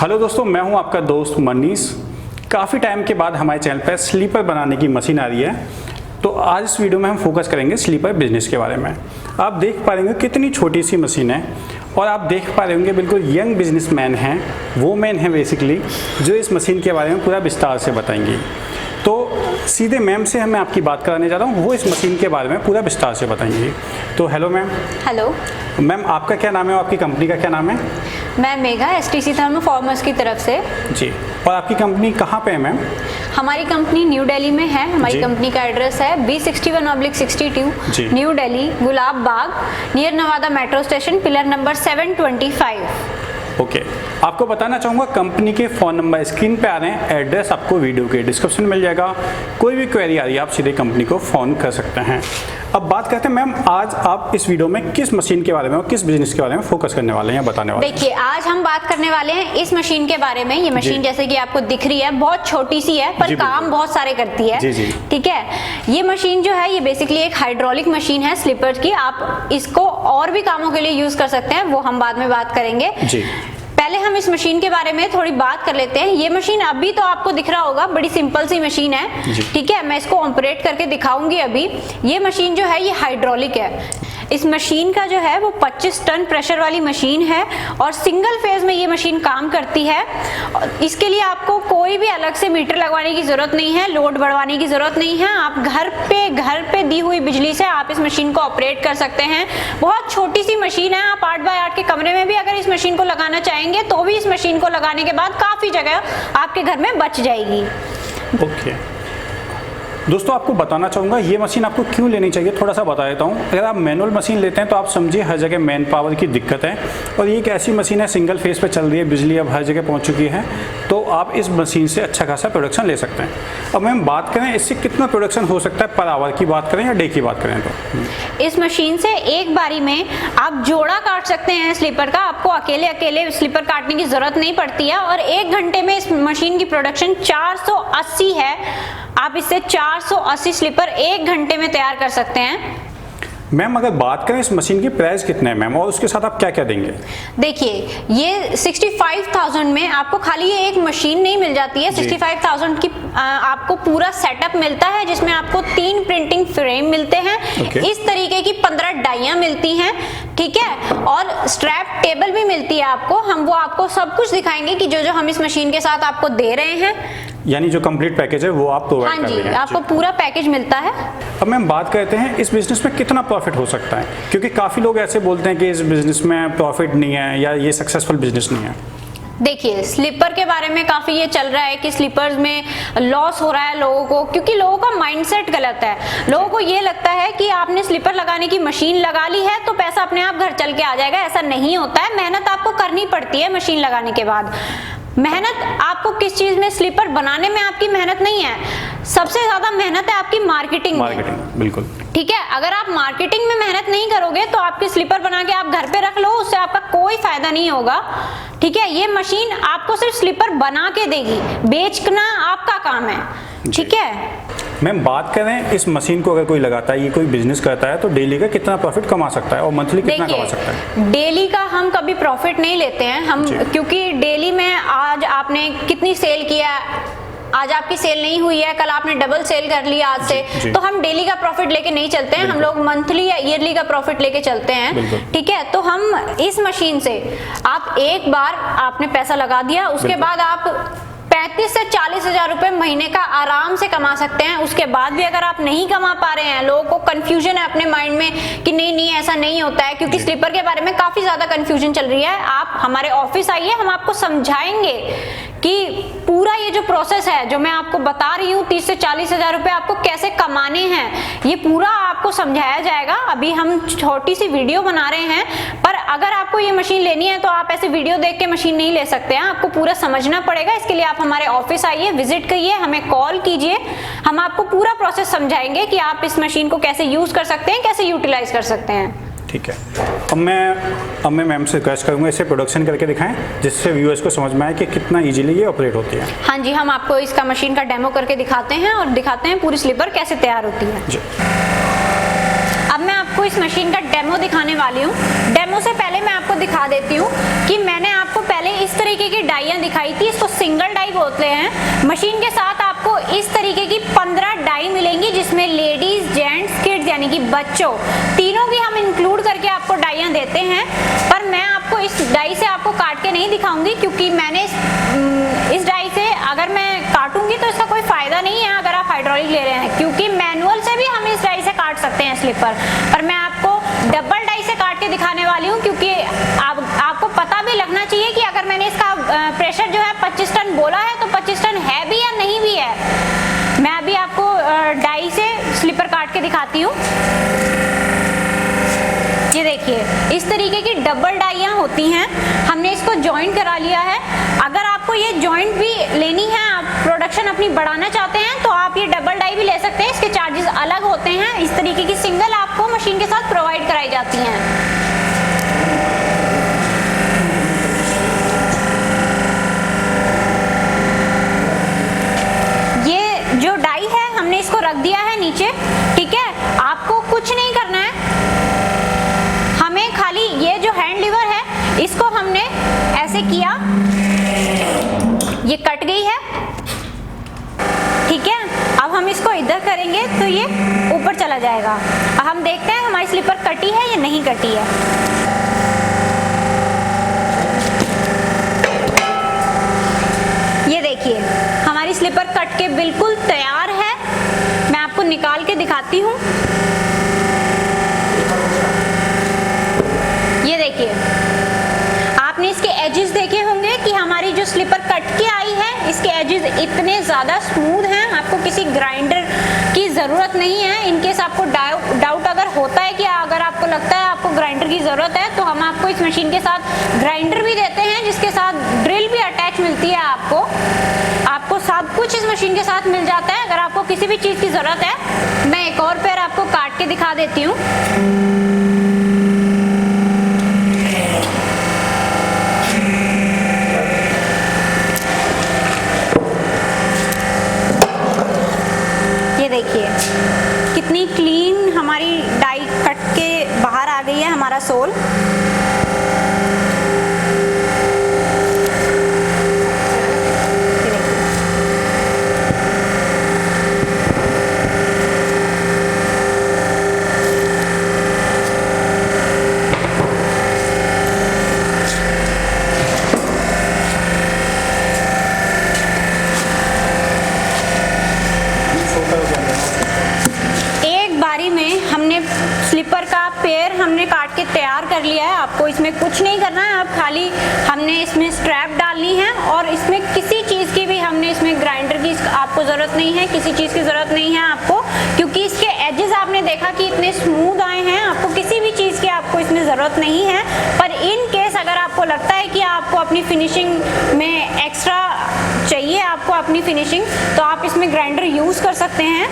Hello दोस्तों, मैं हूं आपका दोस्त मनीष। काफ़ी टाइम के बाद हमारे चैनल पर स्लीपर बनाने की मशीन आ रही है। तो आज इस वीडियो में हम फोकस करेंगे स्लीपर बिजनेस के बारे में। आप देख पा रहे होंगे कितनी छोटी सी मशीन है और आप देख पा रहे होंगे बिल्कुल यंग बिजनेसमैन हैं, वो मैन हैं बेसिकली, जो इस मशीन के बारे में पूरा विस्तार से बताएंगी। तो सीधे मैम से मैं आपकी बात कराने जा रहा हूँ, वो इस मशीन के बारे में पूरा विस्तार से बताएंगी। तो हेलो मैम। हेलो मैम, आपका क्या नाम है और आपकी कंपनी का क्या नाम है? मैं मेघा STC थर्मोफॉर्मर्स की तरफ से। जी, और आपकी कंपनी कहाँ पे है मैम? हमारी कंपनी न्यू दिल्ली में है। हमारी कंपनी का एड्रेस है B61/62 new Delhi, Gulab Bagh, near Nawada metro station, pillar number 725। Okay, आपको बताना चाहूँगा कंपनी के फ़ोन नंबर स्क्रीन पे आ रहे हैं, एड्रेस आपको वीडियो के डिस्क्रिप्शन में मिल जाएगा। कोई भी क्वेरी आ रही है आप सीधे कंपनी को फ़ोन कर सकते हैं। अब बात करते हैं मैम, आज आप इस वीडियो में किस मशीन के बारे में और किस बिजनेस के बारे में फोकस करने वाले हैं या बताने वाले हैं? देखिए, आज हम बात करने वाले हैं इस मशीन के बारे में। ये मशीन जैसे कि आपको दिख रही है, बहुत छोटी सी है पर काम बहुत सारे करती है। ठीक है, ये मशीन जो है ये बेसिकली एक हाइड्रोलिक मशीन है स्लीपर की। आप इसको और भी कामों के लिए यूज कर सकते हैं, वो हम बाद में बात करेंगे। पहले हम इस मशीन के बारे में थोड़ी बात कर लेते हैं। ये मशीन अभी तो आपको दिख रहा होगा, बड़ी सिंपल सी मशीन है। ठीक है, मैं इसको ऑपरेट करके दिखाऊंगी अभी। ये मशीन जो है ये हाइड्रोलिक है। इस मशीन का जो है वो 25 टन प्रेशर वाली मशीन है और सिंगल फेज में ये मशीन काम करती है। इसके लिए आपको कोई भी अलग से मीटर लगवाने की जरूरत नहीं है, लोड बढ़वाने की जरूरत नहीं है। आप घर पे दी हुई बिजली से आप इस मशीन को ऑपरेट कर सकते हैं। बहुत छोटी सी मशीन है। आप 8x8 के कमरे में भी अगर इस मशीन को लगाना चाहेंगे तो भी इस मशीन को लगाने के बाद काफी जगह आपके घर में बच जाएगी। ओके दोस्तों, आपको बताना चाहूँगा ये मशीन आपको क्यों लेनी चाहिए, थोड़ा सा बता देता हूँ। अगर आप मैनुअल मशीन लेते हैं तो आप समझिए हर जगह मैन पावर की दिक्कत है, और ये एक ऐसी मशीन है सिंगल फेज पे चल रही है, बिजली अब हर जगह पहुँच चुकी है, तो आप इस मशीन से अच्छा खासा प्रोडक्शन ले सकते हैं। अब मैम बात करें इससे कितना प्रोडक्शन हो सकता है, पर आवर की बात करें या डे की बात करें? तो इस मशीन से एक बारी में आप जोड़ा काट सकते हैं स्लीपर का। आपको अकेले स्लीपर काटने की जरूरत नहीं पड़ती है। और 1 घंटे में इस मशीन की प्रोडक्शन 480 है। आप इससे 480 स्लीपर 1 घंटे में तैयार कर सकते हैं। मैम अगर बात करें इस मशीन की प्राइस कितने है मैम, और उसके साथ आप क्या क्या देंगे? देखिए, ये 65,000 में आपको खाली ये एक मशीन नहीं मिल जाती है। 65,000 की आपको पूरा सेटअप मिलता है, जिसमें आपको 3 प्रिंटिंग फ्रेम मिलते हैं। इस तरीके की 15 डाइयां मिलती हैं। ठीक है, और स्ट्रैप टेबल भी मिलती है आपको। हम वो आपको सब कुछ दिखाएंगे कि जो हम इस मशीन के साथ आपको दे रहे हैं, यानी जो कंप्लीट पैकेज है वो आप प्रोवाइड कर रहे हैं। आपको पूरा पैकेज मिलता है। अब मैम बात करते हैं इस बिजनेस में कितना प्रॉफिट हो सकता है, क्योंकि काफ़ी लोग ऐसे बोलते हैं कि इस बिजनेस में प्रॉफिट नहीं है या ये सक्सेसफुल बिजनेस नहीं है। देखिए, स्लीपर के बारे में काफी ये चल रहा है कि स्लीपर्स में लॉस हो रहा है लोगों को, क्योंकि लोगों का माइंडसेट गलत है। लोगों को ये लगता है कि आपने स्लीपर लगाने की मशीन लगा ली है तो पैसा अपने आप घर चल के आ जाएगा। ऐसा नहीं होता है। मेहनत आपको करनी पड़ती है मशीन लगाने के बाद। मेहनत आपको किस चीज में, स्लीपर बनाने में आपकी मेहनत नहीं है, सबसे ज्यादा मेहनत है आपकी मार्केटिंग में। बिल्कुल ठीक है, अगर आप मार्केटिंग में मेहनत नहीं करोगे तो आपकी स्लीपर बना के आप घर पे रख लो, उससे आपका कोई फायदा नहीं होगा। ठीक है, ये मशीन आपको सिर्फ स्लीपर बना के देगी, बेचना आपका काम है। ठीक है मैम, बात करें इस मशीन को अगर कोई लगाता है, ये कोई बिजनेस करता है, तो डेली का कितना प्रॉफिट कमा सकता है और मंथली कितना कमा सकता है? डेली का हम कभी प्रॉफिट नहीं लेते हैं हम, क्योंकि डेली में आज आपने कितनी सेल किया, आज आपकी सेल नहीं हुई है, कल आपने डबल सेल कर लिया आज से, तो हम डेली का प्रॉफिट लेके नहीं चलते हैं। हम लोग मंथली या ईयरली का प्रॉफिट लेके चलते हैं। ठीक है, तो हम इस मशीन से आप एक बार आपने पैसा लगा दिया, उसके बाद आप 35 से 40 हजार रुपए महीने का आराम से कमा सकते हैं। उसके बाद भी अगर आप नहीं कमा पा रहे हैं, लोगों को कंफ्यूजन है अपने माइंड में कि नहीं ऐसा नहीं होता है, क्योंकि स्लीपर के बारे में काफी ज्यादा कंफ्यूजन चल रही है। आप हमारे ऑफिस आइए, हम आपको समझाएंगे कि पूरा ये जो प्रोसेस है जो मैं आपको बता रही हूँ, 30 से 40 हजार रुपए आपको कैसे कमाने हैं, ये पूरा आपको समझाया जाएगा। अभी हम छोटी सी वीडियो बना रहे हैं, पर अगर आपको ये मशीन लेनी है तो आप ऐसे वीडियो देख के मशीन नहीं ले सकते हैं, आपको पूरा समझना पड़ेगा। इसके लिए आप हमारे ऑफिस आइए, विजिट करिए, हमें कॉल कीजिए, हम आपको पूरा प्रोसेस समझाएंगे कि आप इस मशीन को कैसे यूज कर सकते हैं, कैसे यूटिलाइज कर सकते हैं। ठीक है, अब मैं मैम से रिक्वेस्ट करूँगा इसे प्रोडक्शन करके दिखाएं, जिससे व्यूअर्स को समझ में आए कि कितना इजीली ये ऑपरेट होती है। हाँ जी, हम आपको इसका मशीन का डेमो करके दिखाते हैं और दिखाते हैं पूरी स्लीपर कैसे तैयार होती है। जी। अब मैं आपको आपको इस मशीन का डेमो दिखाने वाली हूँ। डेमो से पहले मैं आपको दिखा देती हूँ कि मैंने आपको पहले इस तरीके की डाइयाँ दिखाई थी, इसको सिंगल डाई बोलते हैं। मशीन के साथ आपको इस तरीके की 15 डाई मिलेंगी, जिसमें लेडीज, जेंट्स, किड्स यानी कि बच्चों तीनों की हम इंक्लूड करके आपको डाइयाँ देते हैं। पर मैं आपको इस डाई से आपको काट के नहीं दिखाऊंगी, क्योंकि मैंने इस डाई से अगर मैं काटूंगी तो इसका कोई फायदा नहीं है अगर आप हाइड्रोलिक ले रहे हैं, क्योंकि मैनुअल से भी हम इस डाई से काट सकते हैं स्लीपर। पर मैं आपको डबल डाई से काट के दिखाने वाली हूँ, क्योंकि आपको पता भी लगना चाहिए कि अगर मैंने इसका प्रेशर जो है 25 टन बोला है तो 25 टन है भी या नहीं भी है। मैं अभी आपको डाई से स्लीपर काट के दिखाती हूँ। ये देखिए, इस तरीके की डबल डाइयाँ होती हैं। हमने इसको जॉइंट करा लिया है। अगर आपको ये जॉइंट भी लेनी है, आप प्रोडक्शन अपनी बढ़ाना चाहते हैं, तो आप ये डबल डाई भी ले सकते हैं। इसके चार्जेस अलग होते हैं। इस तरीके की सिंगल आपको मशीन के साथ प्रोवाइड कराई जाती हैं। ये जो डाई है हमने इसको रख दिया है नीचे, ठीक है। आपको कुछ नहीं करना है, हमें खाली ये जो हैंड लीवर है इसको हमने ऐसे किया, ये कट गई है, ठीक है। अब हम इसको इधर करेंगे तो ये ऊपर चला जाएगा। अब हम देखते हैं हमारी स्लीपर कटी है या नहीं कटी है। ये देखिए, हमारी स्लीपर कट के बिल्कुल तैयार है। मैं आपको निकाल के दिखाती हूँ। ये देखिए, आपने इसके एजेस देखे होंगे कि हमारी जो स्लीपर कट के आई है, इसके एजेस इतने ज़्यादा स्मूथ हैं, आपको किसी ग्राइंडर की ज़रूरत नहीं है। इनकेस आपको डाउट अगर होता है कि अगर आपको लगता है आपको ग्राइंडर की ज़रूरत है, तो हम आपको इस मशीन के साथ ग्राइंडर भी देते हैं, जिसके साथ ड्रिल भी अटैच मिलती है। आपको सब कुछ इस मशीन के साथ मिल जाता है। अगर आपको किसी भी चीज़ की ज़रूरत है, मैं एक और पेयर आपको काट के दिखा देती हूँ। देखिए कितनी क्लीन हमारी डाई कट के बाहर आ गई है हमारा सोल। स्लीपर का पेयर हमने काट के तैयार कर लिया है। आपको इसमें कुछ नहीं करना है, आप खाली हमने इसमें स्ट्रैप डालनी है, और इसमें किसी चीज़ की भी हमने इसमें ग्राइंडर की आपको ज़रूरत नहीं है, किसी चीज़ की ज़रूरत नहीं है आपको, क्योंकि इसके एजेस आपने देखा कि इतने स्मूथ आए हैं। आपको किसी भी चीज़ की आपको इसमें ज़रूरत नहीं है। पर इन केस अगर आपको लगता है कि आपको अपनी फिनिशिंग में एक्स्ट्रा चाहिए, आपको अपनी फिनिशिंग, तो आप इसमें ग्राइंडर यूज़ कर सकते हैं।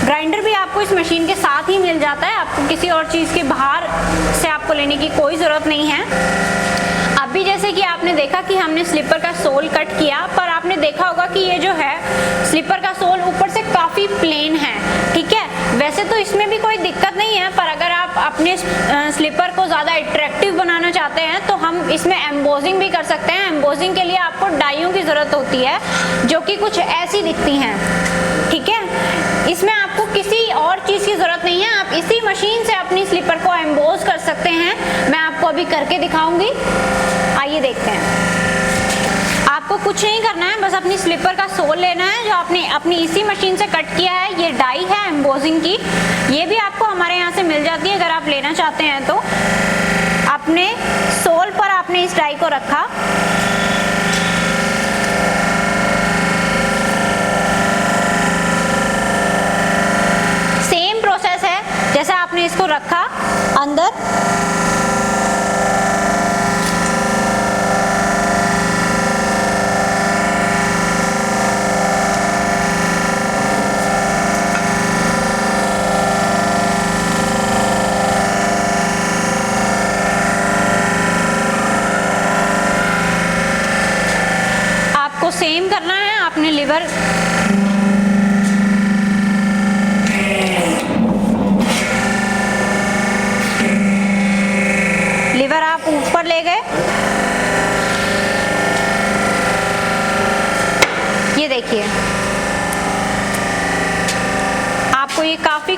ग्राइंडर भी आपको इस मशीन के साथ ही मिल जाता है, आपको किसी और चीज़ के बाहर से आपको लेने की कोई ज़रूरत नहीं है। अभी जैसे कि आपने देखा कि हमने स्लीपर का सोल कट किया, पर आपने देखा होगा कि ये जो है स्लीपर का सोल ऊपर से काफ़ी प्लेन है, ठीक है। वैसे तो इसमें भी कोई दिक्कत नहीं है, पर अगर आप अपने स्लीपर को ज़्यादा अट्रैक्टिव बनाना चाहते हैं तो हम इसमें एम्बोजिंग भी कर सकते हैं। एम्बोजिंग के लिए आपको डाइयों की ज़रूरत होती है, जो कि कुछ ऐसी दिखती हैं, ठीक है। इसमें आपको किसी और चीज़ की ज़रूरत नहीं है, आप इसी मशीन से अपनी स्लीपर को एम्बोज कर सकते हैं। मैं आपको अभी करके दिखाऊंगी, आइए देखते हैं। आपको कुछ नहीं करना है, बस अपनी स्लीपर का सोल लेना है, जो आपने अपनी इसी मशीन से कट किया है। ये डाई है एम्बोजिंग की, ये भी आपको हमारे यहाँ से मिल जाती है अगर आप लेना चाहते हैं तो। अपने सोल पर आपने इस डाई को रखा, सेम प्रोसेस है जैसा आपने इसको रखा अंदर, सेम करना है। आपने लीवर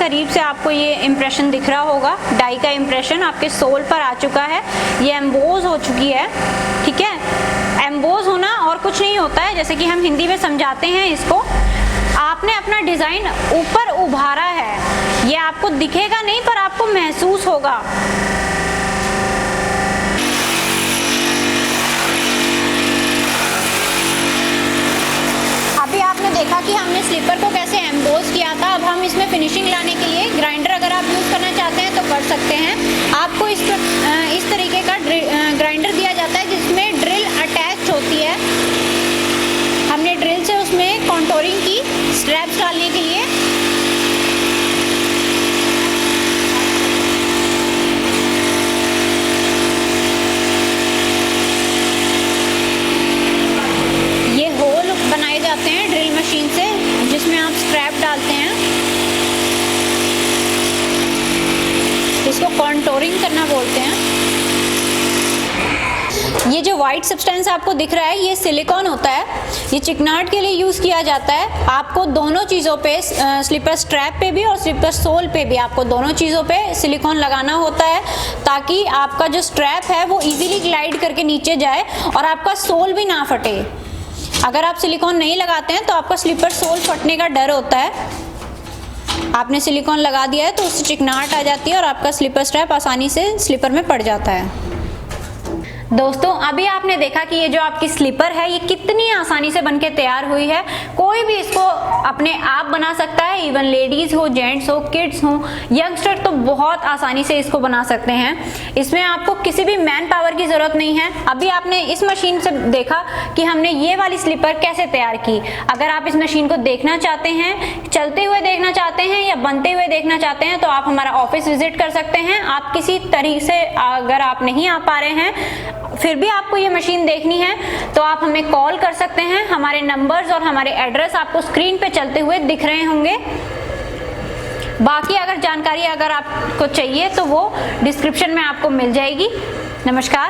करीब से आपको ये इम्प्रेशन दिख रहा होगा, डाई का इम्प्रेशन आपके सोल पर आ चुका है, ये एम्बोज हो चुकी है। ठीक है, एम्बोज होना और कुछ नहीं होता है, जैसे कि हम हिंदी में समझाते हैं इसको, आपने अपना डिज़ाइन ऊपर उभारा है। ये आपको दिखेगा नहीं पर आपको महसूस होगा। अभी आपने देखा कि हमने स्लीपर को कैसे एम्बोज किया था। अब हम इसमें फिनिशिंग लाने के लिए ग्राइंडर अगर आप यूज़ करना चाहते हैं तो कर सकते हैं। आपको इस तरीके का ग्राइंडर दिया जाता है जिसमें ड्रिल अटैच होती है। हमने ड्रिल से उसमें कॉन्टोरिंग की स्ट्रैप्स डालने के लिए। ये होल बनाए जाते हैं ड्रिल मशीन से जिसमें आप स्ट्रैप डालते हैं। इसको कॉन्टोरिंग करना बोलते हैं। ये जो वाइट सब्सटेंस आपको दिख रहा है ये सिलिकॉन होता है। ये चिकनाहट के लिए यूज़ किया जाता है। आपको दोनों चीज़ों पे, स्लीपर स्ट्रैप पे भी और स्लीपर सोल पे भी, आपको दोनों चीज़ों पे सिलिकॉन लगाना होता है ताकि आपका जो स्ट्रैप है वो इजीली ग्लाइड करके नीचे जाए और आपका सोल भी ना फटे। अगर आप सिलिकॉन नहीं लगाते हैं तो आपका स्लीपर सोल फटने का डर होता है। आपने सिलिकॉन लगा दिया है तो उससे चिकनाहट आ जाती है और आपका स्लीपर स्ट्रैप आसानी से स्लीपर में पड़ जाता है। दोस्तों अभी आपने देखा कि ये जो आपकी स्लीपर है ये कितनी आसानी से बनके तैयार हुई है। कोई भी इसको अपने आप बना सकता है, इवन लेडीज़ हो, जेंट्स हो, किड्स हो, यंगस्टर तो बहुत आसानी से इसको बना सकते हैं। इसमें आपको किसी भी मैन पावर की ज़रूरत नहीं है। अभी आपने इस मशीन से देखा कि हमने ये वाली स्लीपर कैसे तैयार की। अगर आप इस मशीन को देखना चाहते हैं, चलते हुए देखना चाहते हैं या बनते हुए देखना चाहते हैं तो आप हमारा ऑफिस विजिट कर सकते हैं। आप किसी तरीके से अगर आप नहीं आ पा रहे हैं फिर भी आपको ये मशीन देखनी है तो आप हमें कॉल कर सकते हैं। हमारे नंबर्स और हमारे एड्रेस आपको स्क्रीन पे चलते हुए दिख रहे होंगे। बाकी अगर जानकारी अगर आपको चाहिए तो वो डिस्क्रिप्शन में आपको मिल जाएगी। नमस्कार।